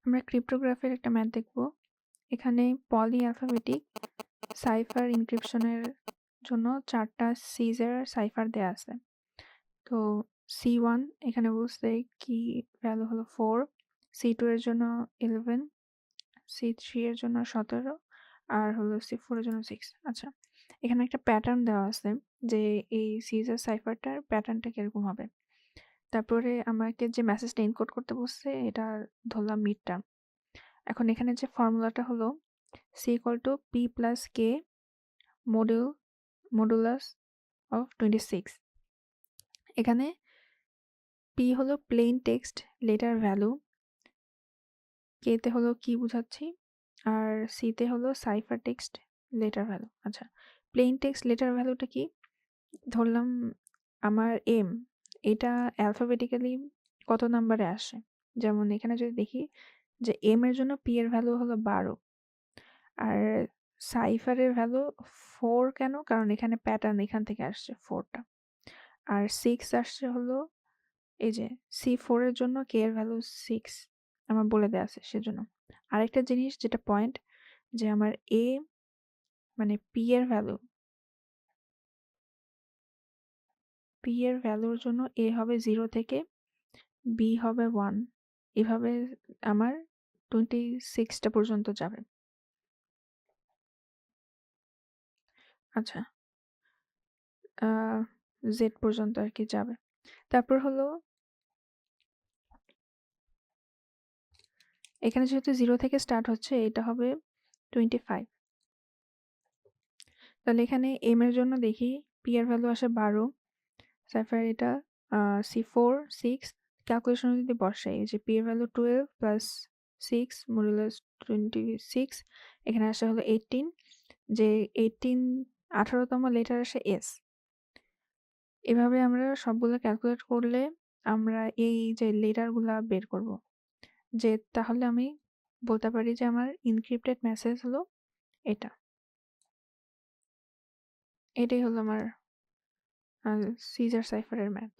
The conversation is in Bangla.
আমরা ক্রিপ্টোগ্রাফির একটা ম্যাথ দেখব। এখানে পলি অ্যালফাবেটিক সাইফার এনক্রিপশনের জন্য 4টা সিজার সাইফার দেয়া আছে। তো C1 এখানে বলছে কি ভ্যালু হলো 4, C2 এর জন্য 11, C3 এর জন্য 17 আর হলো C4 এর জন্য 6। আচ্ছা, এখানে একটা প্যাটার্ন দেওয়া আছে যে এই সিজার সাইফারটার প্যাটার্নটা কিরকম হবে। তারপরে আমাকে যে মেসেজটা এনকোড করতে বলছে এটা ধরলাম মিড টার্ম। এখন এখানে যে ফর্মুলাটা হলো C = P + K modulus of 26। এখানে P হলো plane text letter value, K তে হলো কি বুঝাচ্ছি, আর C তে হলো সাইফার টেক্সট লেটার ভ্যালু। আচ্ছা, প্লেন টেক্সট লেটার ভ্যালুটা কি? ধরলাম আমার M, এটা অ্যালফাবেটিক্যালি কত নাম্বারে আসে। যেমন এখানে যদি দেখি যে M এর জন্য P এর ভ্যালু হলো 12, আর সাইফারের ভ্যালু 4 কেন? কারণ এখানে প্যাটার্ন এখান থেকে আসছে 4টা, আর 6 আসছে হলো এই যে C4 এর জন্য K এর ভ্যালু 6 আমার বলে দেয়া আছে সেজন্য। আরেকটা জিনিস যেটা পয়েন্ট, যে আমার A মানে P এর ভ্যালুর জন্য A হবে 0 থেকে B হবে 1, এভাবে আমার 26টা পর্যন্ত যাবে। আচ্ছা, Z পর্যন্ত আর কি যাবে। তারপর হলো এখানে যেহেতু 0 থেকে স্টার্ট হচ্ছে, এটা হবে 25। তাহলে এখানে M এর জন্য দেখি P এর ভ্যালু আসে 12, সাইফার এটা C4 6, ক্যালকুলেশন যদি বসাই যে P এর ভ্যালু 12 প্লাস 6 মডুলাস 26, এখানে আসে হলো 18, যে 18তম লেটার আসে S। এভাবে আমরা সবগুলো ক্যালকুলেট করলে আমরা এই যে লেটারগুলা বের করব, যে তাহলে আমি বলতে পারি যে আমার এনক্রিপ্টেড মেসেজ হলো এটা। এটাই হলো আমার সিজার সাইফারের ম্যাথ।